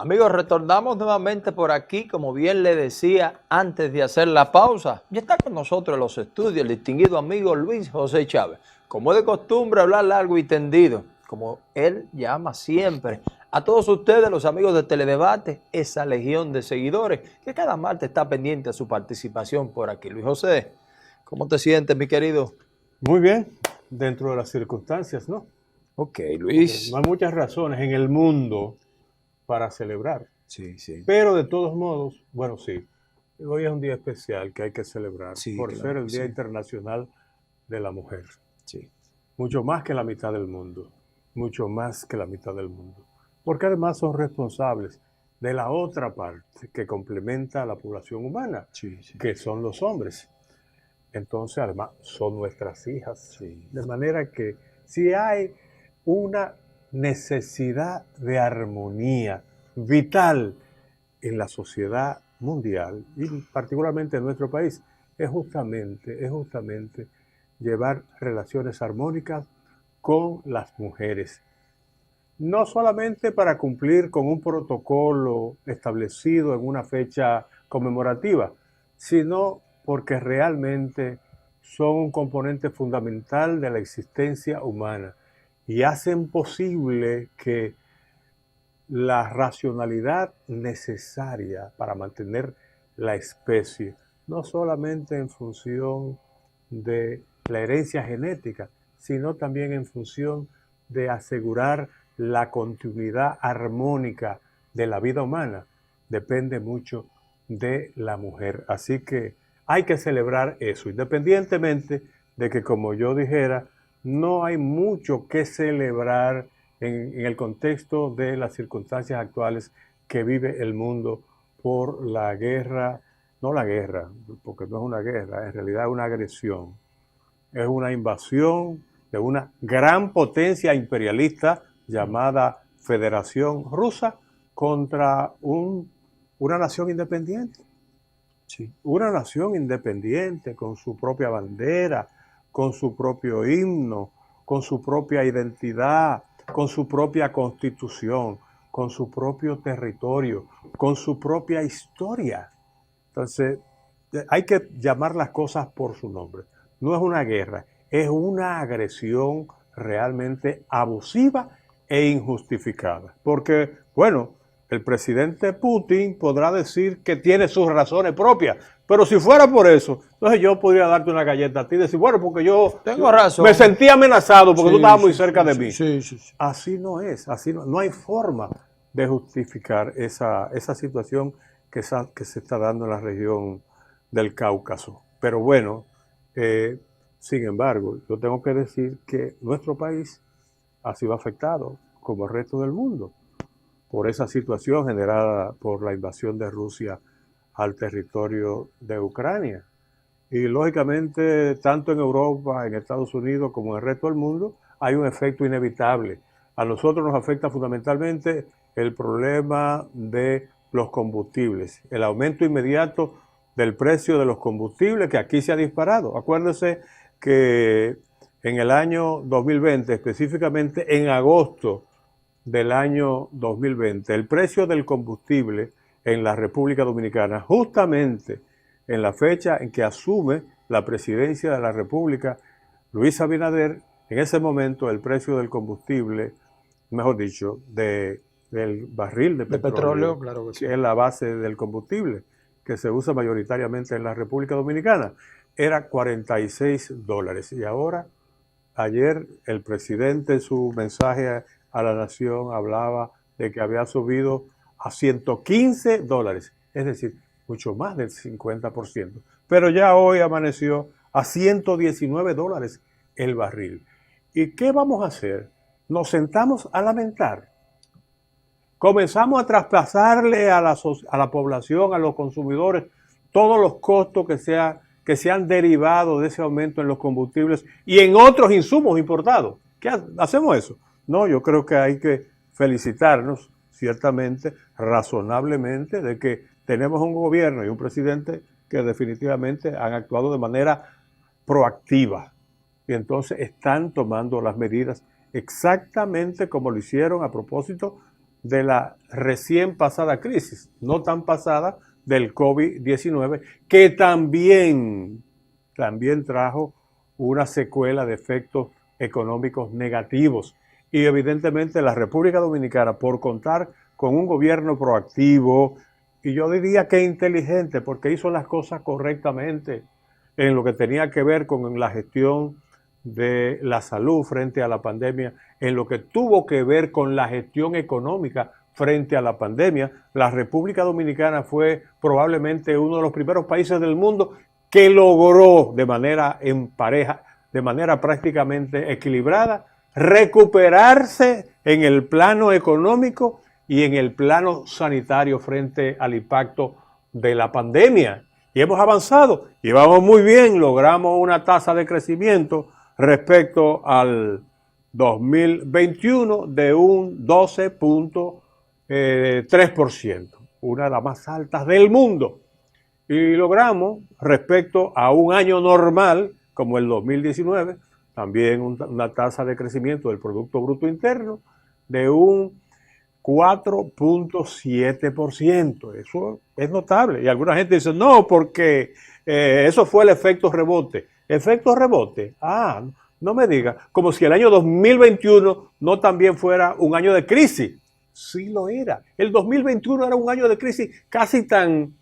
Amigos, retornamos nuevamente por aquí, como bien le decía antes de hacer la pausa. Ya está con nosotros en los estudios el distinguido amigo Luis José Chávez. Como es de costumbre hablar largo y tendido, como él llama siempre a todos ustedes, los amigos de Teledebate, esa legión de seguidores que cada martes está pendiente a su participación por aquí. Luis José, ¿cómo te sientes, mi querido? Muy bien, dentro de las circunstancias, ¿no? Ok, Porque Luis. no hay muchas razones en el mundo para celebrar. Sí, sí. Pero de todos modos, bueno, sí, hoy es un día especial que hay que celebrar Sí, por claro ser el que Día sí. Internacional de la Mujer. Sí. Mucho más que la mitad del mundo, mucho más que la mitad del mundo. Porque además son responsables de la otra parte que complementa a la población humana, Sí, sí. que son los hombres. Entonces, además, son nuestras hijas. Sí. De manera que si hay una necesidad de armonía vital en la sociedad mundial y particularmente en nuestro país, es justamente llevar relaciones armónicas con las mujeres. No solamente para cumplir con un protocolo establecido en una fecha conmemorativa, sino porque realmente son un componente fundamental de la existencia humana y hacen posible que la racionalidad necesaria para mantener la especie, no solamente en función de la herencia genética, sino también en función de asegurar la continuidad armónica de la vida humana, depende mucho de la mujer. Así que hay que celebrar eso, independientemente de que, como yo dijera, no hay mucho que celebrar en el contexto de las circunstancias actuales que vive el mundo por la guerra, no la guerra, porque no es una guerra, en realidad es una agresión, es una invasión de una gran potencia imperialista llamada Federación Rusa contra una nación independiente. Sí. Una nación independiente con su propia bandera, con su propio himno, con su propia identidad, con su propia constitución, con su propio territorio, con su propia historia. Entonces, hay que llamar las cosas por su nombre. No es una guerra, es una agresión realmente abusiva e injustificada. Porque, bueno, el presidente Putin podrá decir que tiene sus razones propias, pero si fuera por eso, entonces yo podría darte una galleta a ti y decir, bueno, porque Tengo razón. me sentí amenazado porque tú estabas muy cerca de mí. Sí. Así no es, así no hay forma de justificar esa situación que se está dando en la región del Cáucaso. Pero bueno, sin embargo, yo tengo que decir que nuestro país ha sido afectado, como el resto del mundo, por esa situación generada por la invasión de Rusia al territorio de Ucrania. Y lógicamente, tanto en Europa, en Estados Unidos, como en el resto del mundo, hay un efecto inevitable. A nosotros nos afecta fundamentalmente el problema de los combustibles, el aumento inmediato del precio de los combustibles que aquí se ha disparado. Acuérdense que en el año 2020, específicamente en agosto del año 2020, el precio del combustible en la República Dominicana, justamente en la fecha en que asume la presidencia de la República, Luis Abinader, en ese momento el precio del combustible, mejor dicho, del barril de petróleo, Claro que sí. que es la base del combustible, que se usa mayoritariamente en la República Dominicana, era $46. Y ahora, ayer, el presidente en su mensaje a la nación hablaba de que había subido a $115, es decir, mucho más del 50%. Pero ya hoy amaneció a $119 el barril. ¿Y qué vamos a hacer? Nos sentamos a lamentar. Comenzamos a traspasarle a la población, a los consumidores, todos los costos que se han derivado de ese aumento en los combustibles y en otros insumos importados. ¿Qué hacemos eso? No, yo creo que hay que felicitarnos, ciertamente, razonablemente, de que tenemos un gobierno y un presidente que definitivamente han actuado de manera proactiva. Y entonces están tomando las medidas exactamente como lo hicieron a propósito de la recién pasada crisis, no tan pasada, del COVID-19, que también trajo una secuela de efectos económicos negativos. Y evidentemente la República Dominicana, por contar con un gobierno proactivo, y yo diría que inteligente, porque hizo las cosas correctamente en lo que tenía que ver con la gestión de la salud frente a la pandemia, en lo que tuvo que ver con la gestión económica frente a la pandemia. La República Dominicana fue probablemente uno de los primeros países del mundo que logró de manera en pareja, de manera prácticamente equilibrada, recuperarse en el plano económico y en el plano sanitario frente al impacto de la pandemia. Y hemos avanzado y vamos muy bien, logramos una tasa de crecimiento respecto al 2021 de un 12.3%, una de las más altas del mundo. Y logramos, respecto a un año normal, como el 2019, también una tasa de crecimiento del Producto Bruto Interno de un 4.7%. Eso es notable. Y alguna gente dice, no, porque eso fue el efecto rebote. ¿Efecto rebote? Ah, no me diga. Como si el año 2021 no también fuera un año de crisis. Sí lo era. El 2021 era un año de crisis casi tan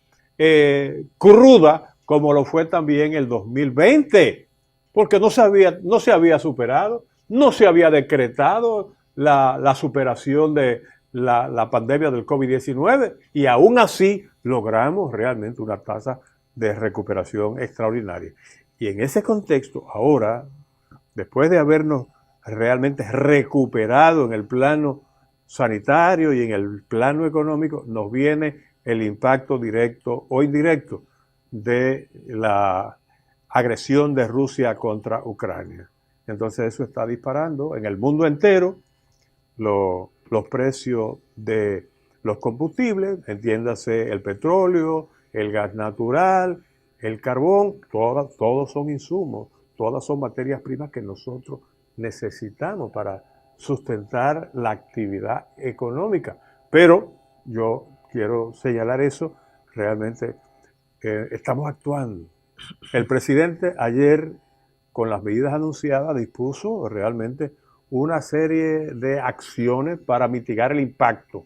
cruda como lo fue también el 2020. Porque no se había superado, no se había decretado la superación de la pandemia del COVID-19 y aún así logramos realmente una tasa de recuperación extraordinaria. Y en ese contexto, ahora, después de habernos realmente recuperado en el plano sanitario y en el plano económico, nos viene el impacto directo o indirecto de la agresión de Rusia contra Ucrania. Entonces eso está disparando en el mundo entero los precios de los combustibles, entiéndase el petróleo, el gas natural, el carbón, todos son insumos, todas son materias primas que nosotros necesitamos para sustentar la actividad económica. Pero yo quiero señalar eso, realmente estamos actuando. El presidente ayer, con las medidas anunciadas, dispuso realmente una serie de acciones para mitigar el impacto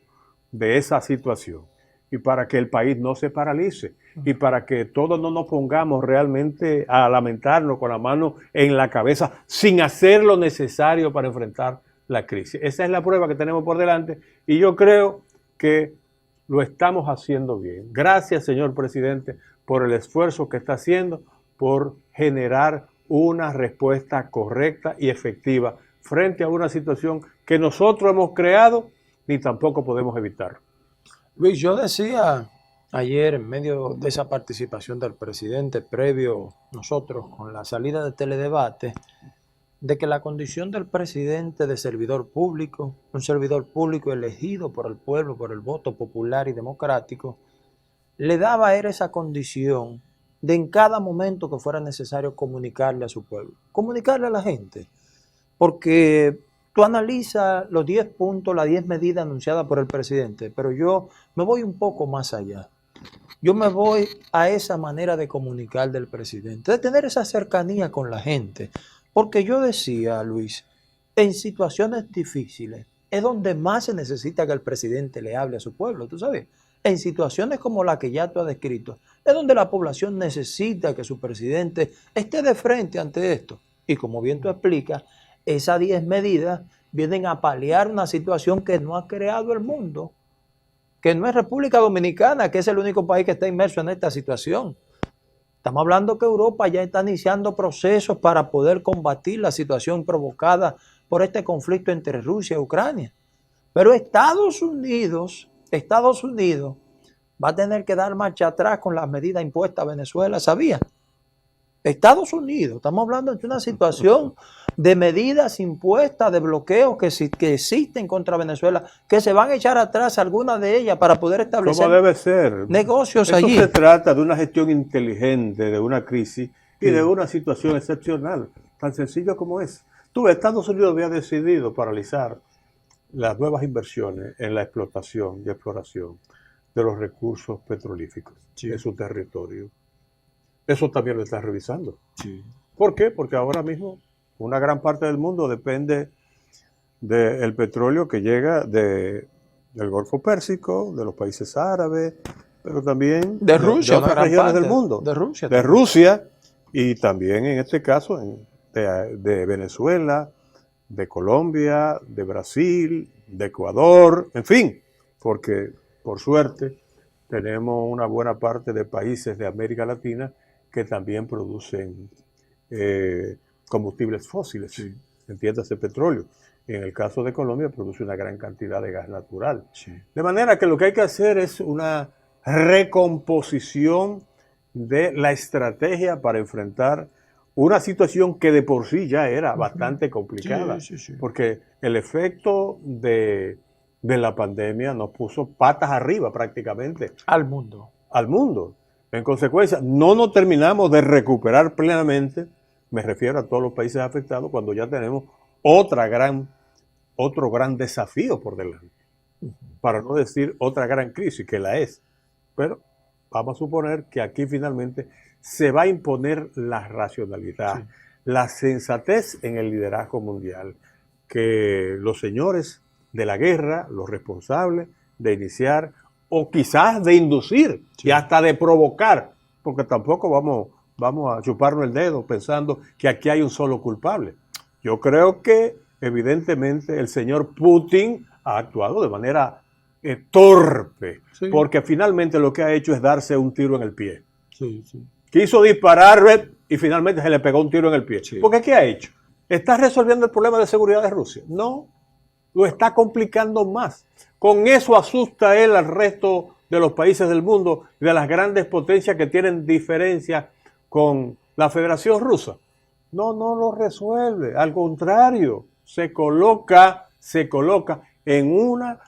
de esa situación y para que el país no se paralice y para que todos no nos pongamos realmente a lamentarnos con la mano en la cabeza sin hacer lo necesario para enfrentar la crisis. Esa es la prueba que tenemos por delante y yo creo que lo estamos haciendo bien. Gracias, señor presidente, por el esfuerzo que está haciendo por generar una respuesta correcta y efectiva frente a una situación que nosotros hemos creado ni tampoco podemos evitar. Luis, yo decía ayer en medio de esa participación del presidente previo nosotros con la salida de Teledebate, de que la condición del presidente de servidor público, un servidor público elegido por el pueblo, por el voto popular y democrático, le daba a él esa condición de en cada momento que fuera necesario comunicarle a su pueblo, comunicarle a la gente, porque tú analizas los 10 puntos, las 10 medidas anunciadas por el presidente, pero yo me voy un poco más allá. Yo me voy a esa manera de comunicar del presidente, de tener esa cercanía con la gente, porque yo decía, Luis, en situaciones difíciles es donde más se necesita que el presidente le hable a su pueblo, ¿tú sabes? En situaciones como la que ya tú has descrito, es donde la población necesita que su presidente esté de frente ante esto. Y como bien tú explicas, esas 10 medidas vienen a paliar una situación que no ha creado el mundo, que no es República Dominicana, que es el único país que está inmerso en esta situación. Estamos hablando que Europa ya está iniciando procesos para poder combatir la situación provocada por este conflicto entre Rusia y Ucrania. Pero Estados Unidos va a tener que dar marcha atrás con las medidas impuestas a Venezuela, ¿sabía? Estados Unidos, estamos hablando de una situación de medidas impuestas, de bloqueos que existen contra Venezuela, que se van a echar atrás algunas de ellas para poder establecer ¿Cómo debe ser? Negocios Eso allí. Se trata de una gestión inteligente, de una crisis y de una situación excepcional, tan sencillo como es. Estados Unidos había decidido paralizar las nuevas inversiones en la explotación y exploración de los recursos petrolíferos en su territorio. Eso también lo está revisando. Sí. ¿Por qué? Porque ahora mismo una gran parte del mundo depende del petróleo que llega del Golfo Pérsico, de los países árabes, pero también de Rusia, de otras regiones del mundo. De Rusia y también en este caso de Venezuela, de Colombia, de Brasil, de Ecuador, en fin, porque por suerte tenemos una buena parte de países de América Latina que también producen combustibles fósiles, sí. entiéndase petróleo. En el caso de Colombia produce una gran cantidad de gas natural. Sí. De manera que lo que hay que hacer es una recomposición de la estrategia para enfrentar una situación que de por sí ya era bastante complicada, sí. porque el efecto de la pandemia nos puso patas arriba prácticamente al mundo. En consecuencia, no nos terminamos de recuperar plenamente, me refiero a todos los países afectados, cuando ya tenemos otro gran desafío por delante, para no decir otra gran crisis, que la es. Pero vamos a suponer que aquí finalmente se va a imponer la racionalidad, la sensatez en el liderazgo mundial, que los señores de la guerra, los responsables de iniciar o quizás de inducir y hasta de provocar, porque tampoco vamos a chuparnos el dedo pensando que aquí hay un solo culpable. Yo creo que evidentemente el señor Putin ha actuado de manera torpe, porque finalmente lo que ha hecho es darse un tiro en el pie. Quiso disparar y finalmente se le pegó un tiro en el pie. Porque ¿qué ha hecho? ¿Está resolviendo el problema de seguridad de Rusia? No, lo está complicando más. Con eso asusta él al resto de los países del mundo y de las grandes potencias que tienen diferencias con la Federación Rusa. No lo resuelve. Al contrario, se coloca en una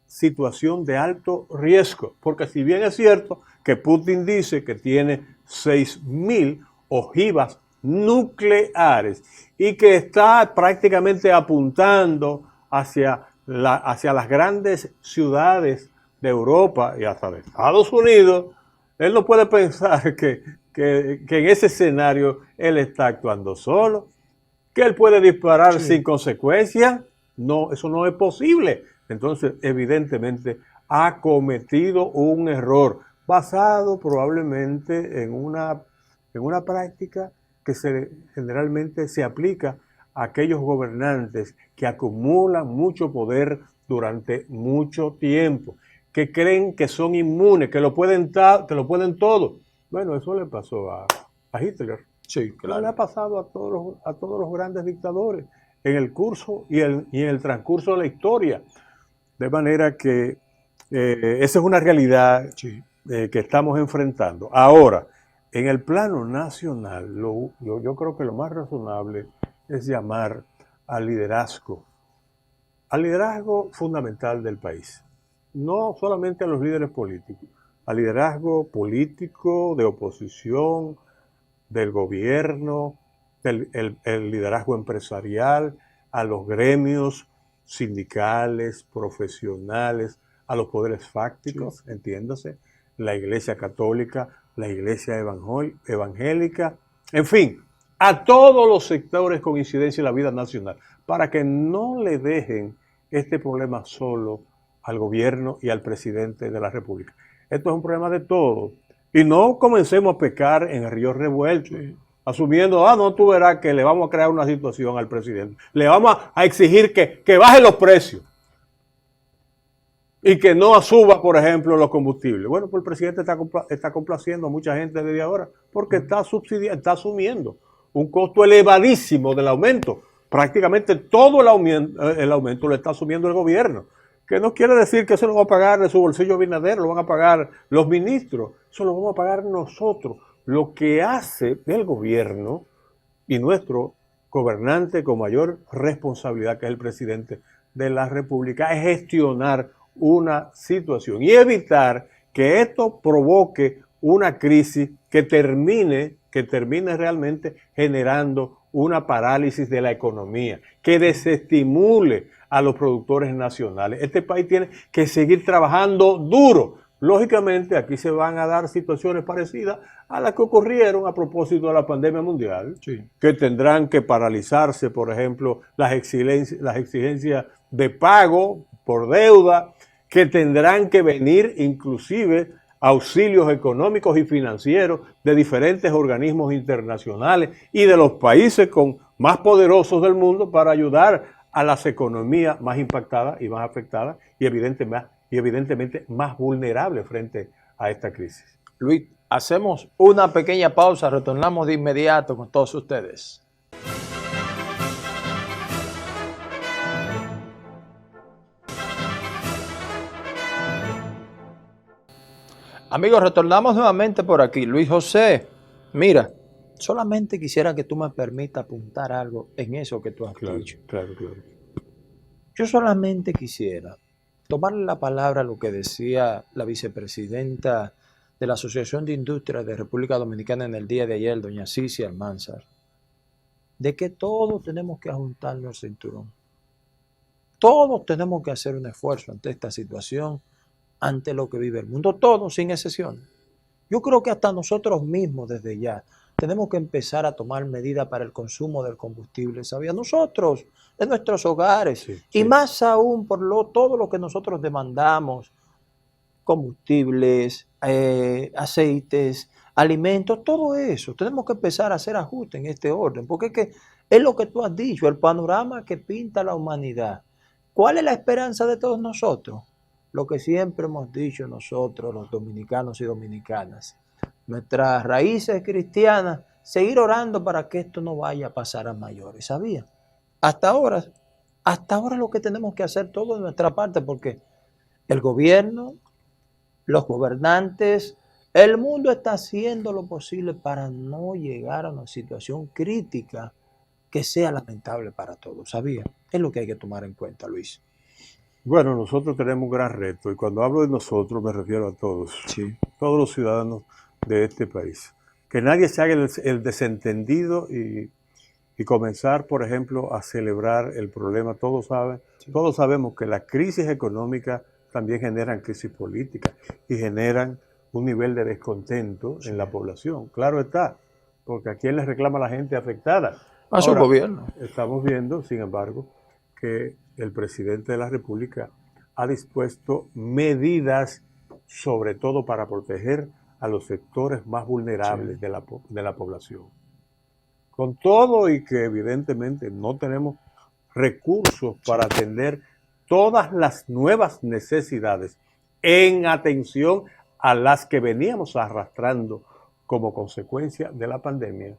situación de alto riesgo. Porque si bien es cierto que Putin dice que tiene 6.000 ojivas nucleares y que está prácticamente apuntando hacia las grandes ciudades de Europa y hasta de Estados Unidos, él no puede pensar que en ese escenario él está actuando solo, que él puede disparar sin consecuencias. No, eso no es posible. Entonces, evidentemente, ha cometido un error basado probablemente en una práctica que generalmente se aplica a aquellos gobernantes que acumulan mucho poder durante mucho tiempo, que creen que son inmunes, que lo pueden todo. Bueno, eso le pasó a Hitler. Sí, claro. Le ha pasado a todos los grandes dictadores en el curso y en el transcurso de la historia. De manera que esa es una realidad que estamos enfrentando. Ahora, en el plano nacional, yo creo que lo más razonable es llamar al liderazgo fundamental del país. No solamente a los líderes políticos, al liderazgo político, de oposición, del gobierno, el liderazgo empresarial, a los gremios sindicales, profesionales, a los poderes fácticos, entiéndase, la Iglesia Católica, la Iglesia Evangélica, en fin, a todos los sectores con incidencia en la vida nacional, para que no le dejen este problema solo al gobierno y al presidente de la República. Esto es un problema de todos. Y no comencemos a pecar en el río revuelto, asumiendo, no, tú verás que le vamos a crear una situación al presidente. Le vamos a exigir que baje los precios y que no suba, por ejemplo, los combustibles. Bueno, pues el presidente está complaciendo a mucha gente desde ahora porque está asumiendo un costo elevadísimo del aumento. Prácticamente todo el aumento lo está asumiendo el gobierno. Que no quiere decir que eso lo va a pagar de su bolsillo Abinader, lo van a pagar los ministros, eso lo vamos a pagar nosotros. Lo que hace el gobierno y nuestro gobernante con mayor responsabilidad, que es el presidente de la República, es gestionar una situación y evitar que esto provoque una crisis que termine realmente generando una parálisis de la economía, que desestimule a los productores nacionales. Este país tiene que seguir trabajando duro. Lógicamente, aquí se van a dar situaciones parecidas a las que ocurrieron a propósito de la pandemia mundial, Sí. que tendrán que paralizarse, por ejemplo, las exigencias de pago por deuda, que tendrán que venir inclusive auxilios económicos y financieros de diferentes organismos internacionales y de los países más poderosos del mundo para ayudar a las economías más impactadas y más afectadas y evidentemente más vulnerables frente a esta crisis. Luis, hacemos una pequeña pausa, retornamos de inmediato con todos ustedes. Amigos, retornamos nuevamente por aquí. Luis José, mira, solamente quisiera que tú me permitas apuntar algo en eso que tú has dicho. Claro. Yo solamente quisiera tomarle la palabra a lo que decía la vicepresidenta de la Asociación de Industrias de República Dominicana en el día de ayer, doña Cici Almanzar, de que todos tenemos que ajuntarnos el cinturón. Todos tenemos que hacer un esfuerzo ante esta situación, ante lo que vive el mundo, todos sin excepción. Yo creo que hasta nosotros mismos desde ya tenemos que empezar a tomar medidas para el consumo del combustible, ¿sabía? Nosotros, en nuestros hogares, y más aún por todo lo que nosotros demandamos, combustibles, aceites, alimentos, todo eso. Tenemos que empezar a hacer ajustes en este orden, porque es lo que tú has dicho, el panorama que pinta la humanidad. ¿Cuál es la esperanza de todos nosotros? Lo que siempre hemos dicho nosotros, los dominicanos y dominicanas, nuestras raíces cristianas, seguir orando para que esto no vaya a pasar a mayores, ¿sabía? Hasta ahora lo que tenemos que hacer todo de nuestra parte, porque el gobierno, los gobernantes, el mundo está haciendo lo posible para no llegar a una situación crítica que sea lamentable para todos, ¿sabía? Es lo que hay que tomar en cuenta, Luis. Bueno, nosotros tenemos un gran reto y cuando hablo de nosotros me refiero a todos, todos los ciudadanos de este país. Que nadie se haga el desentendido y comenzar, por ejemplo, a celebrar el problema. Todos sabemos que las crisis económicas también generan crisis políticas y generan un nivel de descontento en la población. Claro está, porque ¿a quién le reclama la gente afectada? A su gobierno. Estamos viendo, sin embargo, que el presidente de la República ha dispuesto medidas, sobre todo para proteger a los sectores más vulnerables de la población. Con todo y que evidentemente no tenemos recursos para atender todas las nuevas necesidades en atención a las que veníamos arrastrando como consecuencia de la pandemia.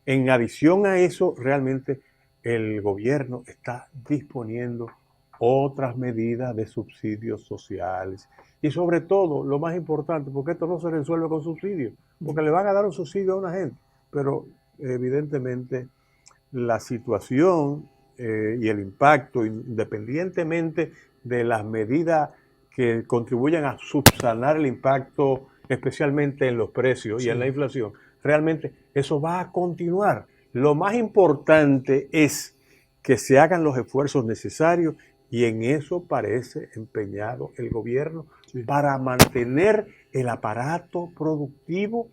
En adición a eso, realmente el gobierno está disponiendo otras medidas de subsidios sociales y sobre todo, lo más importante, porque esto no se resuelve con subsidios, porque le van a dar un subsidio a una gente, pero evidentemente la situación y el impacto, independientemente de las medidas que contribuyan a subsanar el impacto, especialmente en los precios y en la inflación, realmente eso va a continuar. Lo más importante es que se hagan los esfuerzos necesarios y en eso parece empeñado el gobierno para mantener el aparato productivo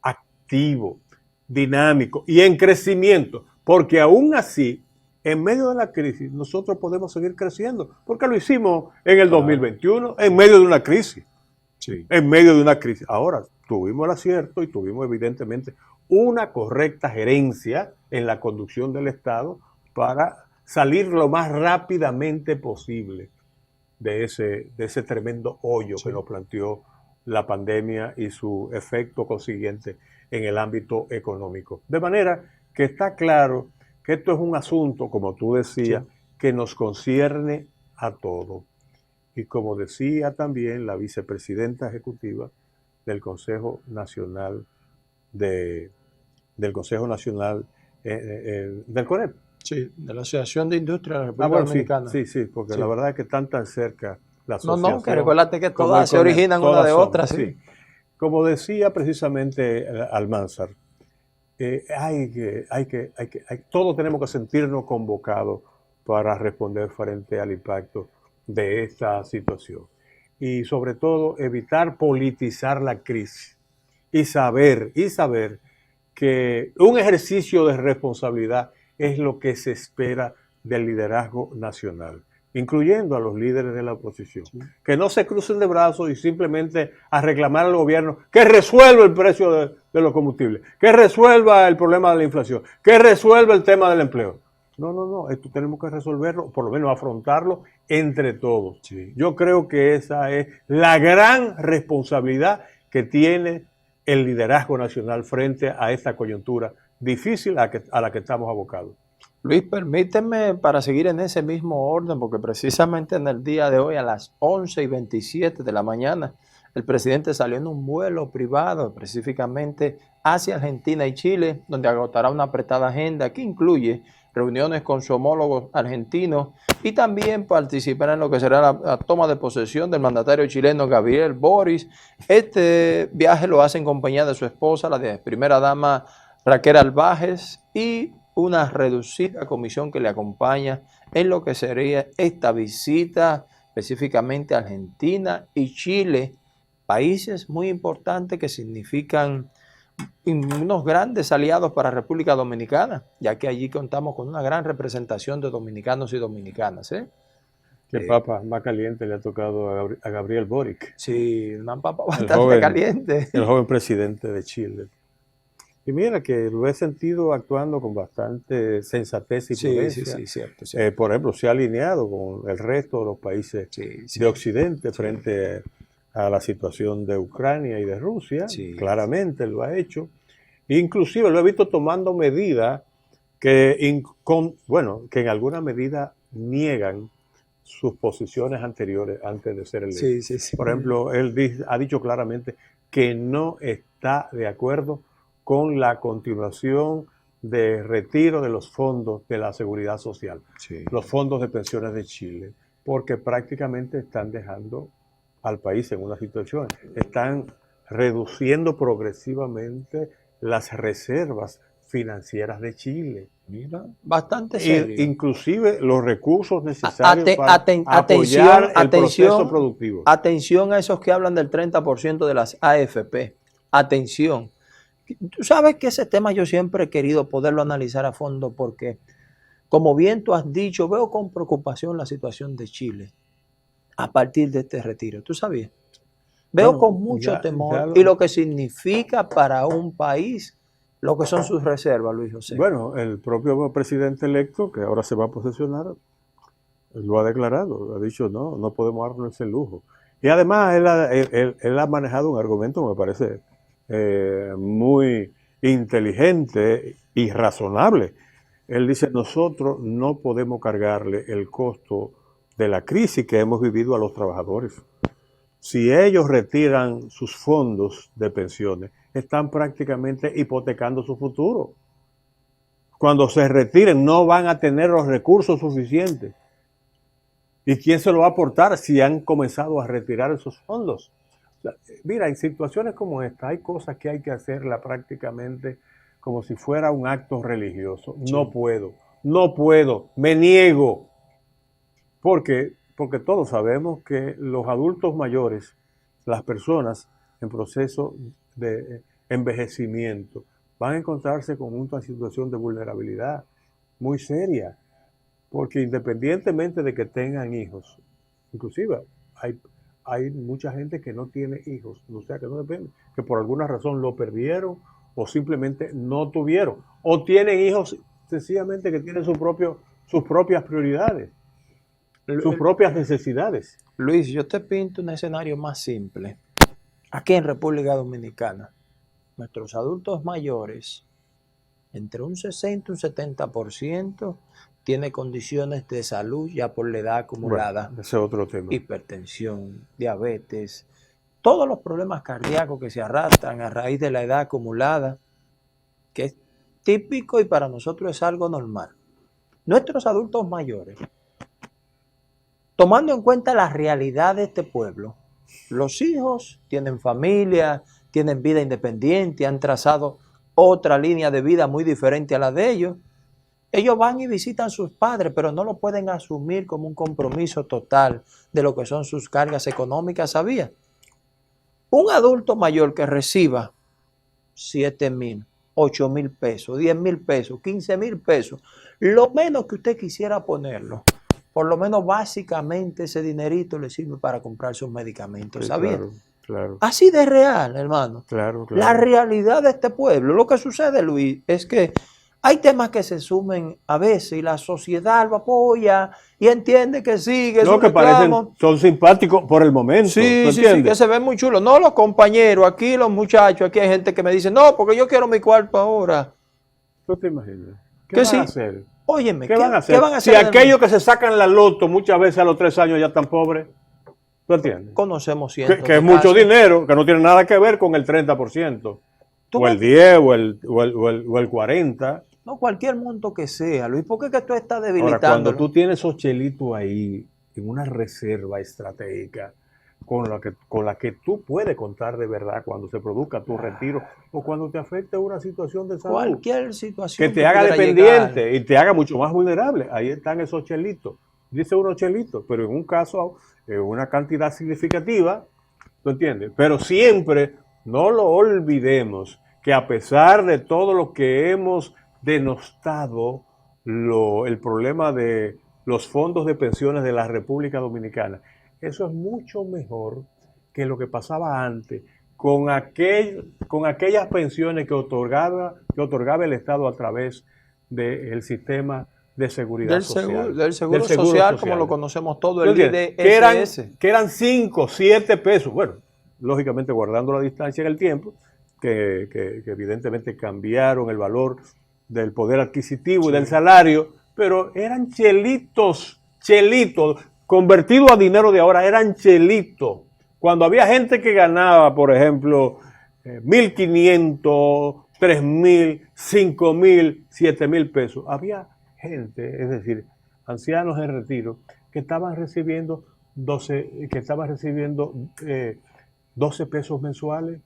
activo, dinámico y en crecimiento, porque aún así, en medio de la crisis, nosotros podemos seguir creciendo, porque lo hicimos en el 2021, en medio de una crisis. En medio de una crisis. Ahora, tuvimos el acierto y tuvimos evidentemente una correcta gerencia en la conducción del Estado para salir lo más rápidamente posible de ese tremendo hoyo que nos planteó la pandemia y su efecto consiguiente en el ámbito económico. De manera que está claro que esto es un asunto, como tú decías, que nos concierne a todos. Y como decía también la vicepresidenta ejecutiva del Consejo Nacional del CONEP. Sí, de la Asociación de Industrias de la República Dominicana. Sí, porque la verdad es que están tan cerca la asociación. No, que recuérdate que todas se originan una de otra. Sí. Como decía precisamente Almanzar, todos tenemos que sentirnos convocados para responder frente al impacto de esta situación. Y sobre todo evitar politizar la crisis y saber que un ejercicio de responsabilidad es lo que se espera del liderazgo nacional, incluyendo a los líderes de la oposición. Sí. Que no se crucen de brazos y simplemente a reclamar al gobierno que resuelva el precio de los combustibles, que resuelva el problema de la inflación, que resuelva el tema del empleo. No, esto tenemos que resolverlo, por lo menos afrontarlo entre todos. Sí. Yo creo que esa es la gran responsabilidad que tiene el liderazgo nacional frente a esta coyuntura difícil a la que estamos abocados. Luis, permíteme para seguir en ese mismo orden, porque precisamente en el día de hoy a las 11:27 de la mañana, el presidente salió en un vuelo privado, específicamente hacia Argentina y Chile, donde agotará una apretada agenda que incluye reuniones con su homólogo argentino y también participará en lo que será la toma de posesión del mandatario chileno Gabriel Boric. Este viaje lo hace en compañía de su esposa, la de primera dama Raquel Albajes, y una reducida comisión que le acompaña en lo que sería esta visita específicamente a Argentina y Chile, países muy importantes que significan unos grandes aliados para República Dominicana, ya que allí contamos con una gran representación de dominicanos y dominicanas. Qué papa más caliente le ha tocado a Gabriel Boric. Sí, una papa bastante caliente. El joven presidente de Chile. Y mira que lo he sentido actuando con bastante sensatez y prudencia. Sí, cierto. Por ejemplo, se ha alineado con el resto de los países de Occidente frente a la situación de Ucrania y de Rusia. Claramente lo ha hecho. Inclusive lo he visto tomando medidas que en alguna medida niegan sus posiciones anteriores antes de ser electo. Por ejemplo, él ha dicho claramente que no está de acuerdo con la continuación de retiro de los fondos de la seguridad social, los fondos de pensiones de Chile, porque prácticamente están dejando al país en una situación, están reduciendo progresivamente las reservas financieras de Chile. Mira, bastante serio. Inclusive los recursos necesarios para apoyar el proceso productivo. Atención a esos que hablan del 30% de las AFP. Atención. Tú sabes que ese tema yo siempre he querido poderlo analizar a fondo porque, como bien tú has dicho, veo con preocupación la situación de Chile a partir de este retiro. ¿Tú sabías? Veo con mucho temor y lo que significa para un país lo que son sus reservas, Luis José. Bueno, el propio presidente electo, que ahora se va a posesionar, lo ha declarado, ha dicho no podemos darnos ese lujo. Y además él ha manejado un argumento que me parece muy inteligente y razonable. Él dice, nosotros no podemos cargarle el costo de la crisis que hemos vivido a los trabajadores. Si ellos retiran sus fondos de pensiones, están prácticamente hipotecando su futuro. Cuando se retiren no van a tener los recursos suficientes. ¿Y quién se lo va a aportar si han comenzado a retirar esos fondos? Mira, en situaciones como esta hay cosas que hay que hacerla prácticamente como si fuera un acto religioso. No puedo, me niego. Porque todos sabemos que los adultos mayores, las personas en proceso de envejecimiento, van a encontrarse con una situación de vulnerabilidad muy seria. Porque independientemente de que tengan hijos, inclusive hay mucha gente que no tiene hijos, o sea que no depende, que por alguna razón lo perdieron o simplemente no tuvieron, o tienen hijos sencillamente que tienen sus propias prioridades, sus propias necesidades. Luis, yo te pinto un escenario más simple. Aquí en República Dominicana, nuestros adultos mayores, entre un 60 y un 70%, tiene condiciones de salud ya por la edad acumulada. Bueno, ese es otro tema. Hipertensión, diabetes, todos los problemas cardíacos que se arrastran a raíz de la edad acumulada, que es típico y para nosotros es algo normal. Nuestros adultos mayores, tomando en cuenta la realidad de este pueblo, los hijos tienen familia, tienen vida independiente, han trazado otra línea de vida muy diferente a la de ellos, Ellos van y visitan a sus padres, pero no lo pueden asumir como un compromiso total de lo que son sus cargas económicas, ¿sabía? Un adulto mayor que reciba 7,000, 8,000 pesos, 10,000 pesos, 15,000 pesos, lo menos que usted quisiera ponerlo, por lo menos básicamente ese dinerito le sirve para comprar sus medicamentos, Sí, ¿sabía? claro, claro, Así de real, hermano. claro, La claro. realidad de este pueblo, lo que sucede, Luis, es que hay temas que se sumen a veces y la sociedad lo apoya y entiende que sí, que es No, un que parecen, reclamo. son simpáticos por el momento, ¿tú Sí, sí, sí, que entiendes? se ven muy chulos. No los compañeros, aquí los muchachos, aquí hay gente que me dice, no, porque yo quiero mi cuarto ahora. ¿Tú te imaginas? ¿Qué Que van a sí, hacer? óyeme, ¿Qué van a ¿qué hacer? van a Si hacer en el aquellos mundo? que se sacan la loto muchas veces a los 3 años ya están pobres, ¿tú entiendes? Conocemos cientos Que es de mucho casos. dinero, que no tiene nada que ver con el 30%, Tú o ves, el 10, o el 40. no cualquier monto que sea, Luis, ¿por qué que tú estás Ahora, cuando debilitándolo? tú tienes esos chelitos ahí, en una reserva estratégica, con la que tú puedes contar de verdad cuando se produzca tu retiro o cuando te afecte una situación de salud, Cualquier que situación te que haga pudiera llegar. dependiente y te haga mucho más vulnerable. Ahí están esos chelitos. Dice uno chelitos, pero en un caso, una cantidad significativa, ¿tú entiendes? Pero siempre no lo olvidemos que a pesar de todo lo que hemos denostado, el problema de los fondos de pensiones de la República Dominicana, eso es mucho mejor que lo que pasaba antes con aquellas pensiones que otorgaba el Estado a través del sistema de seguridad social, Del del seguro seguro social, como lo social. conocemos todo, ¿Tú el entiendes? Que eran, IDSS. que eran 5, 7 pesos. Bueno, lógicamente guardando la distancia en el tiempo, que evidentemente cambiaron el valor del poder adquisitivo y del Sí. salario, pero eran chelitos, convertido a dinero de ahora, eran chelitos. Cuando había gente que ganaba, por ejemplo, 1,500, 3,000, 5,000, 7,000 pesos, había gente, es decir, ancianos en retiro, que estaban recibiendo 12 pesos mensuales,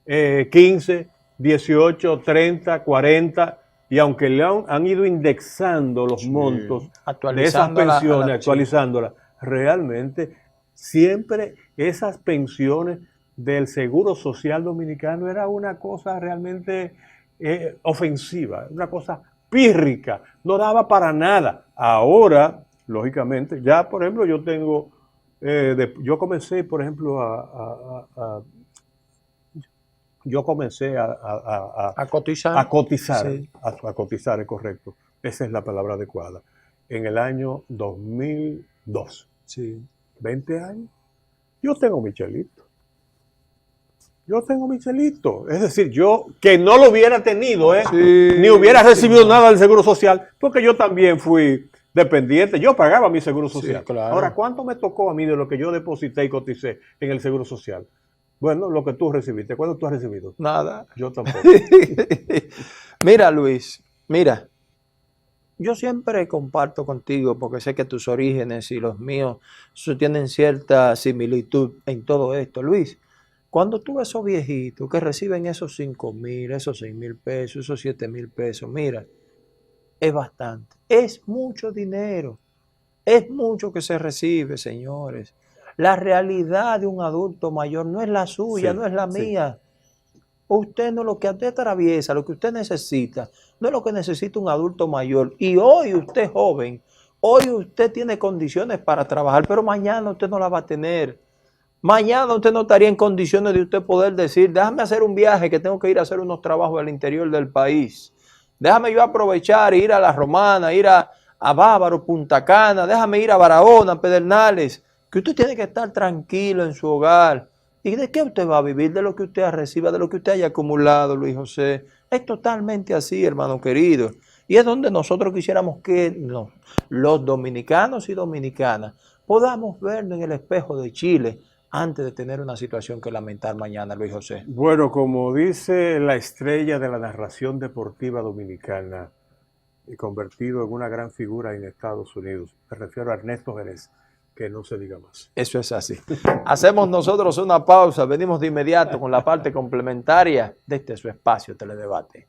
15, 18, 30, 40, y aunque le han ido indexando los montos de esas pensiones, Sí. actualizándolas, realmente siempre esas pensiones del Seguro Social Dominicano era una cosa realmente ofensiva, una cosa pírrica, no daba para nada. Ahora, lógicamente, ya por ejemplo yo comencé, por ejemplo, yo comencé A cotizar. a cotizar, Sí. a cotizar, es correcto, esa es la palabra adecuada, en el año 2002, Sí. 20 años, yo tengo mi chelito. Es decir, yo que no lo hubiera tenido, Sí, ni hubiera recibido sí. nada del Seguro Social, porque yo también fui dependiente, yo pagaba mi Seguro Social. Sí, claro. Ahora, ¿cuánto me tocó a mí de lo que yo deposité y coticé en el Seguro Social? Bueno, lo que tú recibiste. ¿Cuánto tú has recibido? Nada. Yo tampoco. Mira, Luis, mira, yo siempre comparto contigo porque sé que tus orígenes y los míos tienen cierta similitud en todo esto. Luis, cuando tú ves esos viejitos que reciben esos 5,000, esos 6,000 pesos, esos 7,000 pesos, mira, es bastante, es mucho dinero, es mucho que se recibe, señores. La realidad de un adulto mayor no es la suya, Sí, no es la sí. mía. Usted no, lo que usted atraviesa, lo que usted necesita, no es lo que necesita un adulto mayor. Y hoy usted es joven, hoy usted tiene condiciones para trabajar, pero mañana usted no la va a tener. Mañana usted no estaría en condiciones de usted poder decir, déjame hacer un viaje que tengo que ir a hacer unos trabajos al interior del país. Déjame yo aprovechar e ir a La Romana, ir a Bávaro, Punta Cana, déjame ir a Barahona, Pedernales, que usted tiene que estar tranquilo en su hogar. ¿Y de qué usted va a vivir? De lo que usted reciba, de lo que usted haya acumulado, Luis José. Es totalmente así, hermano querido. Y es donde nosotros quisiéramos que los dominicanos y dominicanas podamos vernos en el espejo de Chile antes de tener una situación que lamentar mañana, Luis José. Bueno, como dice la estrella de la narración deportiva dominicana y convertido en una gran figura en Estados Unidos, me refiero a Ernesto Jerez, que no se diga más. Eso es así. Hacemos nosotros una pausa, venimos de inmediato con la parte complementaria de este su espacio Teledebate.